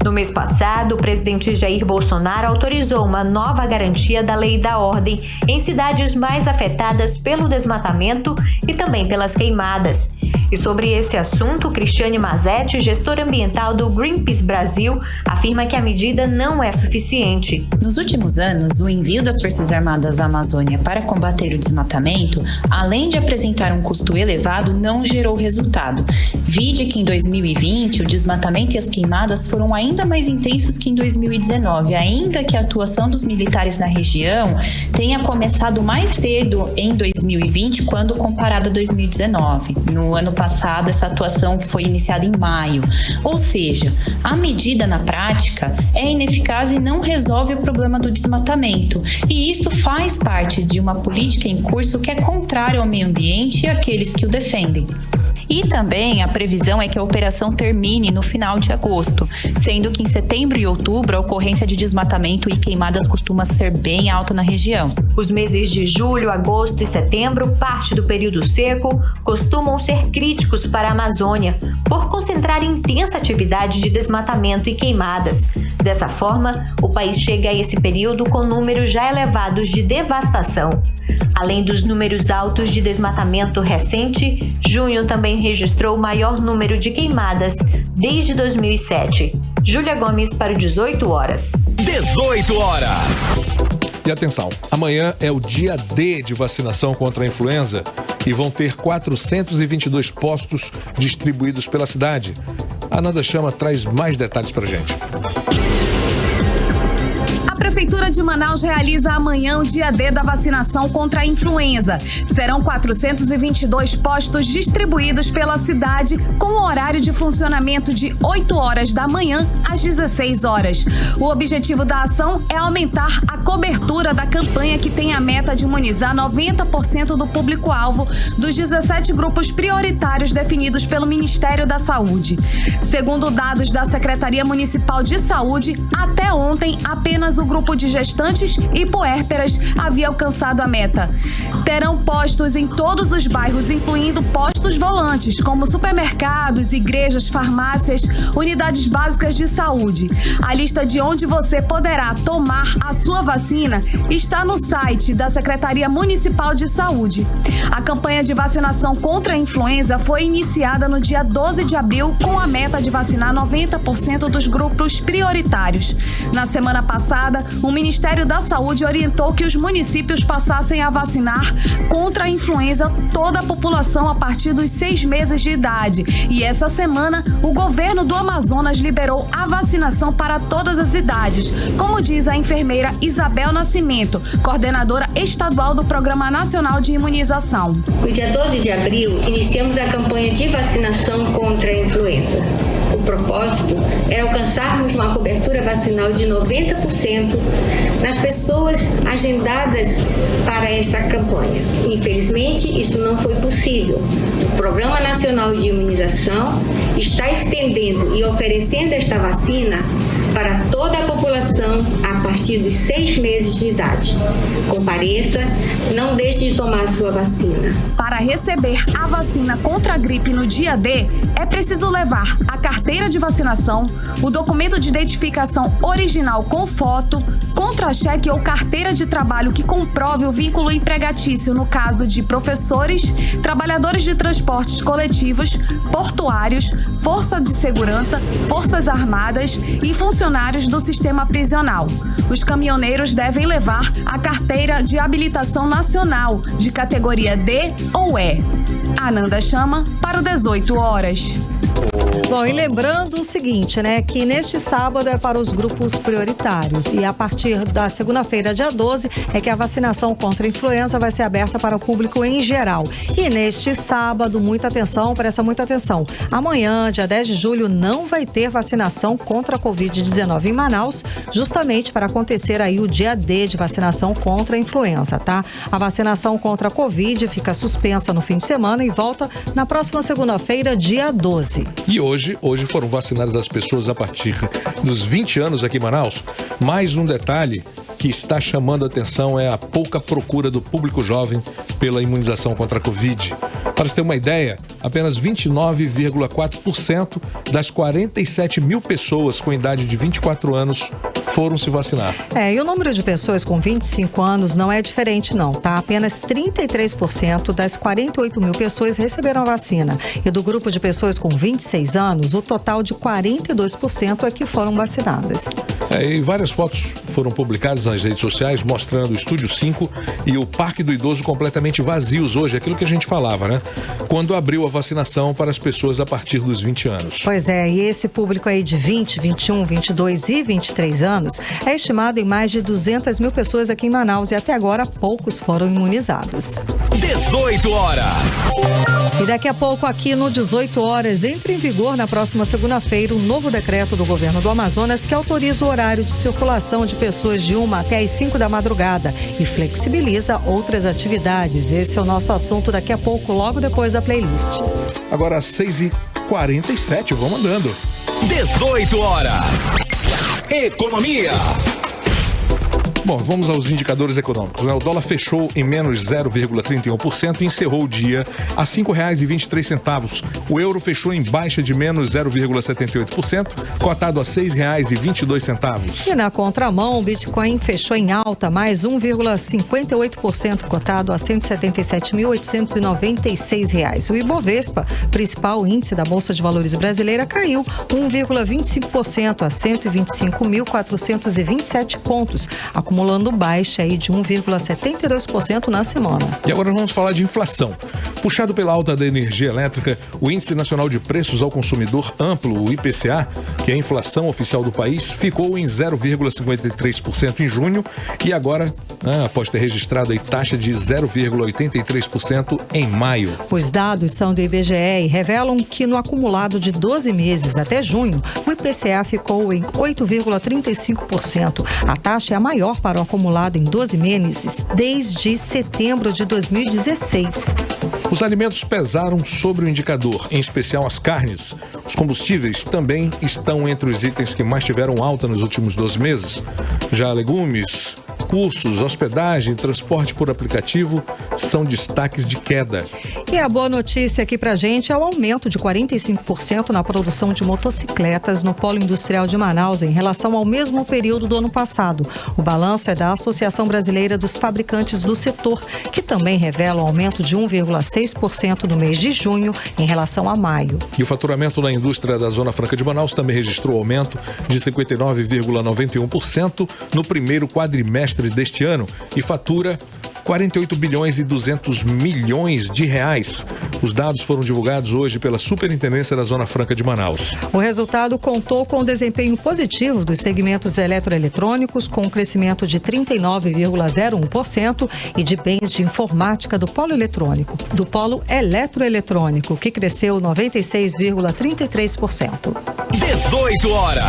No mês passado, o presidente Jair Bolsonaro autorizou uma nova garantia da Lei da Ordem em cidades mais afetadas pelo desmatamento e também pelas queimadas. E sobre esse assunto, Cristiane Mazetti, gestora ambiental do Greenpeace Brasil, afirma que a medida não é suficiente. Nos últimos anos, o envio das Forças Armadas à Amazônia para combater o desmatamento, além de apresentar um custo elevado, não gerou resultado. Vide que em 2020, o desmatamento e as queimadas foram ainda mais intensos que em 2019, ainda que a atuação dos militares na região tenha começado mais cedo em 2020, quando comparado a 2019. No ano passado, essa atuação foi iniciada em maio. Ou seja, a medida na prática é ineficaz e não resolve o problema do desmatamento. E isso faz parte de uma política em curso que é contrária ao meio ambiente e àqueles que o defendem. E também a previsão é que a operação termine no final de agosto, sendo que em setembro e outubro a ocorrência de desmatamento e queimadas costuma ser bem alta na região. Os meses de julho, agosto e setembro, parte do período seco, costumam ser críticos para a Amazônia, por concentrar intensa atividade de desmatamento e queimadas. Dessa forma, o país chega a esse período com números já elevados de devastação. Além dos números altos de desmatamento recente, junho também registrou o maior número de queimadas desde 2007. Júlia Gomes para o 18 horas. 18 horas. E atenção, amanhã é o dia D de vacinação contra a influenza e vão ter 422 postos distribuídos pela cidade. A Nanda Chama traz mais detalhes pra gente. A Prefeitura de Manaus realiza amanhã o dia D da vacinação contra a influenza. Serão 422 postos distribuídos pela cidade com o horário de funcionamento de 8 horas da manhã às 16 horas. O objetivo da ação é aumentar a cobertura da campanha que tem a meta de imunizar 90% do público-alvo dos 17 grupos prioritários definidos pelo Ministério da Saúde. Segundo dados da Secretaria Municipal de Saúde, até ontem apenas o grupo de gestantes e puérperas havia alcançado a meta. Terão postos em todos os bairros, incluindo postos volantes, como supermercados, igrejas, farmácias, unidades básicas de saúde. A lista de onde você poderá tomar a sua vacina está no site da Secretaria Municipal de Saúde. A campanha de vacinação contra a influenza foi iniciada no dia 12 de abril com a meta de vacinar 90% dos grupos prioritários. Na semana passada, o Ministério da Saúde orientou que os municípios passassem a vacinar contra a influenza toda a população a partir dos 6 meses de idade. E essa semana, o governo do Amazonas liberou a vacinação para todas as idades, como diz a enfermeira Isabel Nascimento, coordenadora estadual do Programa Nacional de Imunização. No dia 12 de abril, iniciamos a campanha de vacinação contra a influenza. O propósito era alcançarmos uma cobertura vacinal de 90% nas pessoas agendadas para esta campanha. Infelizmente, isso não foi possível. O Programa Nacional de Imunização está estendendo e oferecendo esta vacina para toda a população a partir dos 6 meses de idade. Compareça, não deixe de tomar a sua vacina. Para receber a vacina contra a gripe no dia D, é preciso levar a carteira de vacinação, o documento de identificação original com foto, contra-cheque ou carteira de trabalho que comprove o vínculo empregatício no caso de professores, trabalhadores de transportes coletivos, portuários, força de segurança, forças armadas e funcionários do sistema prisional. Os caminhoneiros devem levar a carteira de habilitação nacional de categoria D ou E. Ananda Chama para o 18 horas. Bom, e lembrando o seguinte, né, que neste sábado é para os grupos prioritários e a partir da segunda-feira, dia 12, é que a vacinação contra a influenza vai ser aberta para o público em geral. E neste sábado, muita atenção, presta muita atenção. Amanhã, dia 10 de julho, não vai ter vacinação contra a Covid-19 em Manaus, justamente para acontecer aí o dia D de vacinação contra a influenza, tá? A vacinação contra a Covid fica suspensa no fim de semana e volta na próxima segunda-feira, dia 12. E hoje foram vacinadas as pessoas a partir dos 20 anos aqui em Manaus. Mais um detalhe que está chamando a atenção é a pouca procura do público jovem pela imunização contra a Covid. Para você ter uma ideia, apenas 29,4% das 47 mil pessoas com idade de 24 anos foram se vacinar. E o número de pessoas com 25 anos não é diferente não, tá? Apenas 33% das 48 mil pessoas receberam a vacina. E do grupo de pessoas com 26 anos, o total de 42% é que foram vacinadas. E várias fotos foram publicadas nas redes sociais mostrando o Estúdio 5 e o Parque do Idoso completamente vazios hoje, aquilo que a gente falava, né? Quando abriu a vacinação para as pessoas a partir dos 20 anos. Pois é, e esse público aí de 20, 21, 22 e 23 anos anos. É estimado em mais de 200 mil pessoas aqui em Manaus e até agora poucos foram imunizados. 18 horas. E daqui a pouco aqui no 18 horas entra em vigor na próxima segunda-feira um novo decreto do governo do Amazonas que autoriza o horário de circulação de pessoas de 1 até as 5 da madrugada e flexibiliza outras atividades. Esse é o nosso assunto daqui a pouco, logo depois da playlist. Agora às 6h47, vamos andando. 18 horas. Economia. Bom, vamos aos indicadores econômicos, né? O dólar fechou em menos 0,31% e encerrou o dia a R$ 5,23. O euro fechou em baixa de menos 0,78%, cotado a R$ 6,22. E na contramão, o Bitcoin fechou em alta, mais 1,58%, cotado a R$ 177.896. O Ibovespa, principal índice da Bolsa de Valores brasileira, caiu 1,25% a 125.427 pontos, acumulando baixa aí de 1,72% na semana. E agora vamos falar de inflação. Puxado pela alta da energia elétrica, o Índice Nacional de Preços ao Consumidor Amplo, o IPCA, que é a inflação oficial do país, ficou em 0,53% em junho e agora, após ter registrado aí taxa de 0,83% em maio. Os dados são do IBGE e revelam que no acumulado de 12 meses até junho, o IPCA ficou em 8,35%. A taxa é a maior para o acumulado em 12 meses desde setembro de 2016. Os alimentos pesaram sobre o indicador, em especial as carnes. Os combustíveis também estão entre os itens que mais tiveram alta nos últimos 12 meses. Já legumes, cursos, hospedagem, transporte por aplicativo são destaques de queda. E a boa notícia aqui pra gente é o aumento de 45% na produção de motocicletas no Polo Industrial de Manaus em relação ao mesmo período do ano passado. O balanço é da Associação Brasileira dos Fabricantes do Setor, que também revela um aumento de 1,6% no mês de junho em relação a maio. E o faturamento na indústria da Zona Franca de Manaus também registrou aumento de 59,91% no primeiro quadrimestre deste ano e fatura 48 bilhões e 200 milhões de reais. Os dados foram divulgados hoje pela Superintendência da Zona Franca de Manaus. O resultado contou com o desempenho positivo dos segmentos eletroeletrônicos, com um crescimento de 39,01% e de bens de informática do polo eletroeletrônico, que cresceu 96,33%. 18 horas.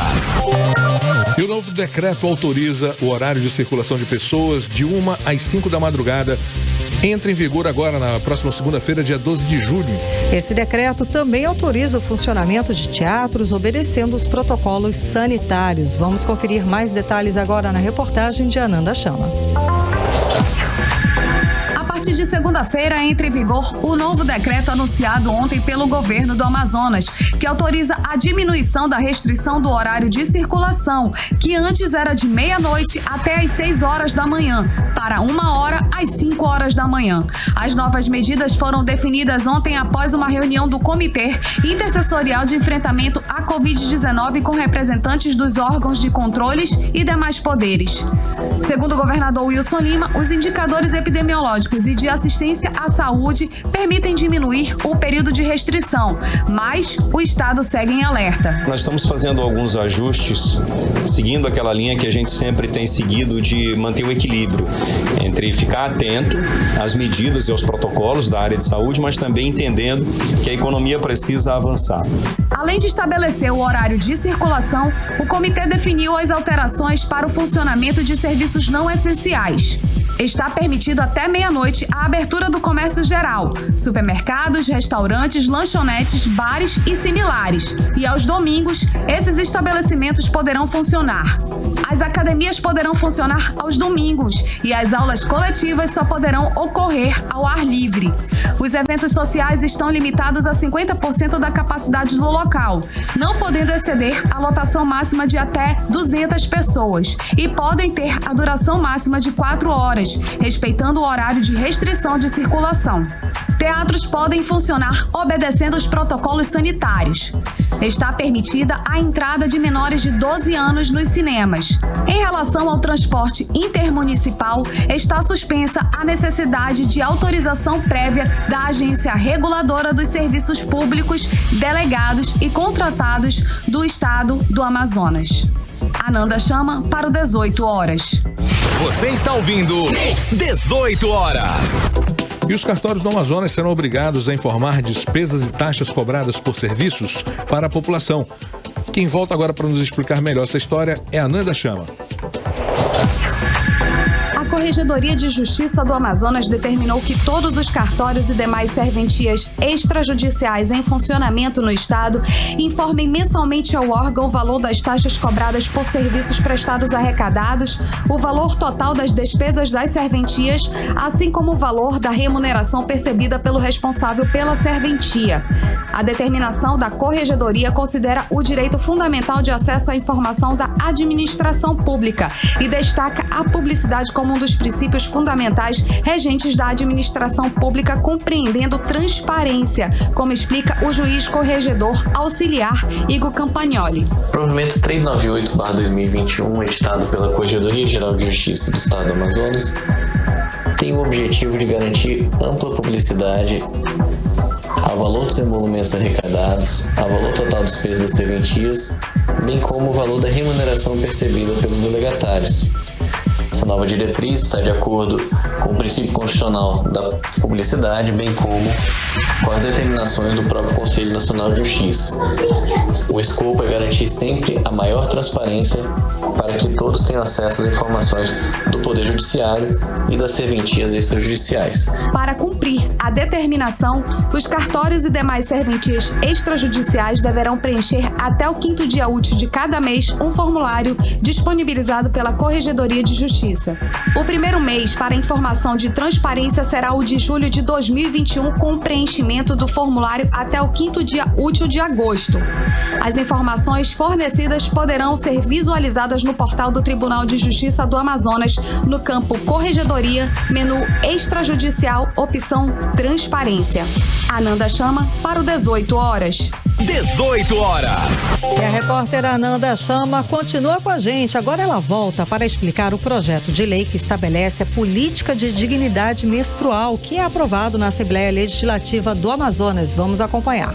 E o novo decreto autoriza o horário de circulação de pessoas de 1 às 5 da madrugada. Entra em vigor agora na próxima segunda-feira, dia 12 de julho. Esse decreto também autoriza o funcionamento de teatros, obedecendo os protocolos sanitários. Vamos conferir mais detalhes agora na reportagem de Ananda Chama. A partir de segunda-feira entra em vigor o novo decreto anunciado ontem pelo governo do Amazonas, que autoriza a diminuição da restrição do horário de circulação, que antes era de meia-noite até às 6 horas da manhã, para 1 hora às 5 horas da manhã. As novas medidas foram definidas ontem após uma reunião do Comitê Intersessorial de Enfrentamento à Covid-19 com representantes dos órgãos de controles e demais poderes. Segundo o governador Wilson Lima, os indicadores epidemiológicos e de assistência à saúde permitem diminuir o período de restrição, mas o Estado segue em alerta. Nós estamos fazendo alguns ajustes, seguindo aquela linha que a gente sempre tem seguido de manter o equilíbrio entre ficar atento às medidas e aos protocolos da área de saúde, mas também entendendo que a economia precisa avançar. Além de estabelecer o horário de circulação, o comitê definiu as alterações para o funcionamento de serviços não essenciais. Está permitido até meia-noite a abertura do comércio geral, supermercados, restaurantes, lanchonetes, bares e similares. E aos domingos, esses estabelecimentos poderão funcionar. As academias poderão funcionar aos domingos e as aulas coletivas só poderão ocorrer ao ar livre. Os eventos sociais estão limitados a 50% da capacidade do local, não podendo exceder a lotação máxima de até 200 pessoas e podem ter a duração máxima de 4 horas, respeitando o horário de restrição de circulação. Teatros podem funcionar obedecendo os protocolos sanitários. Está permitida a entrada de menores de 12 anos nos cinemas. Em relação ao transporte intermunicipal, está suspensa a necessidade de autorização prévia da Agência Reguladora dos Serviços Públicos, delegados e contratados do Estado do Amazonas. Ananda Chama para o 18 horas. Você está ouvindo 18 horas. E os cartórios do Amazonas serão obrigados a informar despesas e taxas cobradas por serviços para a população. Quem volta agora para nos explicar melhor essa história é a Ananda Chama. A Corregedoria de Justiça do Amazonas determinou que todos os cartórios e demais serventias extrajudiciais em funcionamento no estado informem mensalmente ao órgão o valor das taxas cobradas por serviços prestados arrecadados, o valor total das despesas das serventias, assim como o valor da remuneração percebida pelo responsável pela serventia. A determinação da Corregedoria considera o direito fundamental de acesso à informação da administração pública e destaca a publicidade como um dos princípios fundamentais regentes da administração pública, compreendendo transparência, como explica o juiz corregedor auxiliar Igor Campagnoli. O provimento 398/2021, editado pela Corregedoria Geral de Justiça do Estado do Amazonas, tem o objetivo de garantir ampla publicidade ao valor dos emolumentos arrecadados, ao valor total das despesas das serventias, bem como o valor da remuneração percebida pelos delegatários. Essa nova diretriz está de acordo com o princípio constitucional da publicidade, bem como com as determinações do próprio Conselho Nacional de Justiça. O escopo é garantir sempre a maior transparência para que todos tenham acesso às informações do Poder Judiciário e das serventias extrajudiciais. Para cumprir a determinação, os cartórios e demais serventias extrajudiciais deverão preencher até o 5º dia útil de cada mês um formulário disponibilizado pela Corregedoria de Justiça. O primeiro mês para informação de transparência será o de julho de 2021, com o preenchimento do formulário até o 5º dia útil de agosto. As informações fornecidas poderão ser visualizadas no portal do Tribunal de Justiça do Amazonas, no campo Corregedoria, menu Extrajudicial, opção Transparência. Ananda Chama para o 18 horas. 18 horas. E a repórter Ananda Chama continua com a gente. Agora ela volta para explicar o projeto de lei que estabelece a política de dignidade menstrual, que é aprovado na Assembleia Legislativa do Amazonas. Vamos acompanhar.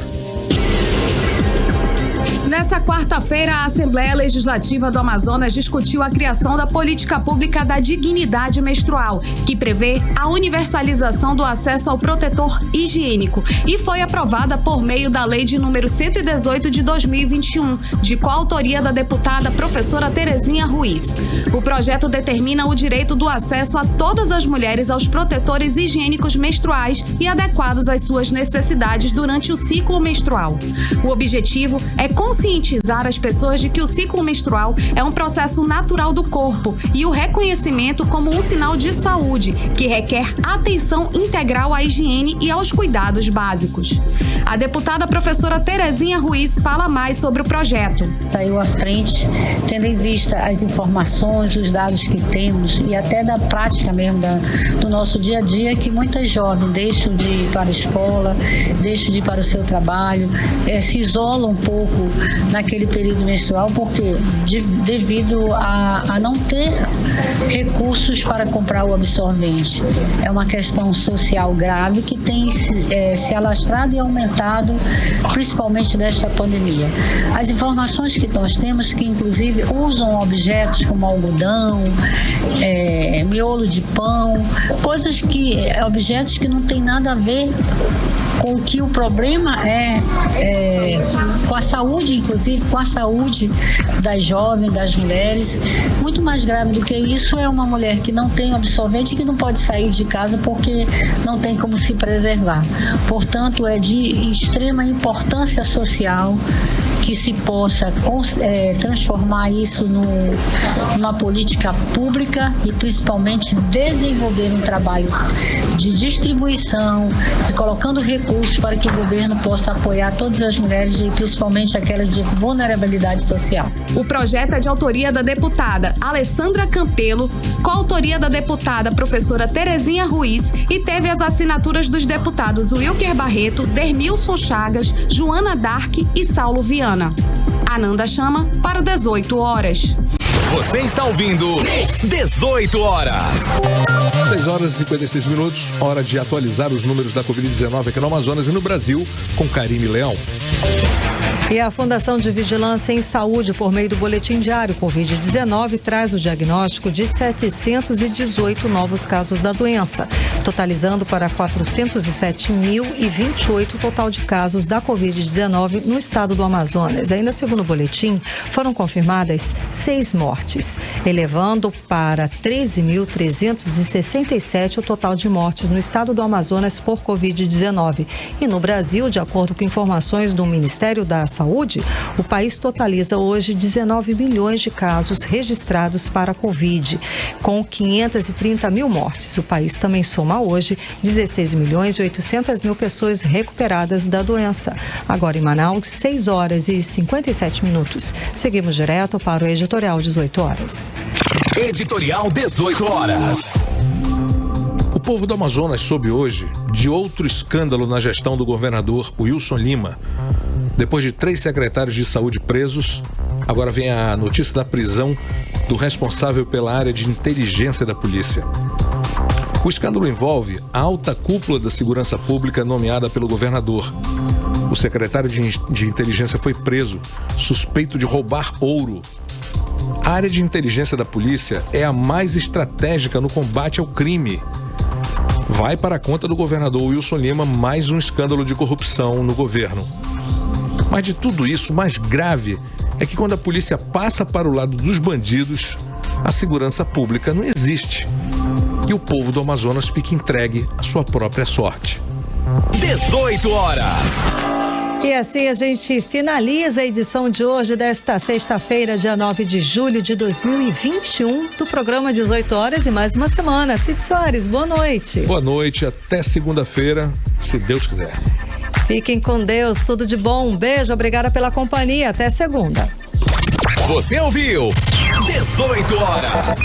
Nessa quarta-feira, a Assembleia Legislativa do Amazonas discutiu a criação da política pública da dignidade menstrual, que prevê a universalização do acesso ao protetor higiênico e foi aprovada por meio da Lei de número 118 de 2021, de coautoria da deputada professora Terezinha Ruiz. O projeto determina o direito do acesso a todas as mulheres aos protetores higiênicos menstruais e adequados às suas necessidades durante o ciclo menstrual. O objetivo é conscientizar as pessoas de que o ciclo menstrual é um processo natural do corpo e o reconhecimento como um sinal de saúde, que requer atenção integral à higiene e aos cuidados básicos. A deputada professora Terezinha Ruiz fala mais sobre o projeto. Saiu à frente, tendo em vista as informações, os dados que temos e até da prática mesmo do nosso dia a dia, que muitas jovens deixam de ir para a escola, deixam de ir para o seu trabalho, se isolam um pouco naquele período menstrual, porque devido a não ter recursos para comprar o absorvente. É uma questão social grave que tem se alastrado e aumentado, principalmente nesta pandemia. As informações que nós temos, que inclusive usam objetos como algodão, miolo de pão, objetos que não tem nada a ver com o que o problema com a saúde, inclusive com a saúde das jovens, das mulheres. Muito mais grave do que isso é uma mulher que não tem absorvente e que não pode sair de casa porque não tem como se preservar. Portanto, é de extrema importância social que se possa transformar isso numa política pública e principalmente desenvolver um trabalho de distribuição, de colocando recursos para que o governo possa apoiar todas as mulheres e principalmente aquelas de vulnerabilidade social. O projeto é de autoria da deputada Alessandra Campelo, coautoria da deputada professora Terezinha Ruiz e teve as assinaturas dos deputados Wilker Barreto, Dermilson Chagas, Joana Dark e Saulo Viana. Ananda Chama para o 18 horas. Você está ouvindo 18 horas. 6 horas e 56 minutos, hora de atualizar os números da Covid-19 aqui no Amazonas e no Brasil com Karime Leão. E a Fundação de Vigilância em Saúde, por meio do Boletim Diário Covid-19, traz o diagnóstico de 718 novos casos da doença, totalizando para 407.028 o total de casos da Covid-19 no estado do Amazonas. Ainda segundo o boletim, foram confirmadas 6 mortes, elevando para 13.367 o total de mortes no estado do Amazonas por Covid-19. E no Brasil, de acordo com informações do Ministério da Saúde, o país totaliza hoje 19 milhões de casos registrados para a Covid, com 530 mil mortes. O país também soma hoje 16 milhões e 800 mil pessoas recuperadas da doença. Agora em Manaus, 6 horas e 57 minutos. Seguimos direto para o Editorial 18 horas. Editorial 18 horas. O povo do Amazonas soube hoje de outro escândalo na gestão do governador Wilson Lima. Depois de 3 secretários de saúde presos, agora vem a notícia da prisão do responsável pela área de inteligência da polícia. O escândalo envolve a alta cúpula da segurança pública nomeada pelo governador. O secretário de inteligência foi preso, suspeito de roubar ouro. A área de inteligência da polícia é a mais estratégica no combate ao crime. Vai para a conta do governador Wilson Lima mais um escândalo de corrupção no governo. Mas de tudo isso, o mais grave é que quando a polícia passa para o lado dos bandidos, a segurança pública não existe. E o povo do Amazonas fica entregue à sua própria sorte. 18 horas. E assim a gente finaliza a edição de hoje desta sexta-feira, dia 9 de julho de 2021, do programa 18 horas e mais uma semana. Cid Soares, boa noite. Boa noite, até segunda-feira, se Deus quiser. Fiquem com Deus, tudo de bom. Um beijo, obrigada pela companhia. Até segunda. Você ouviu 18 horas.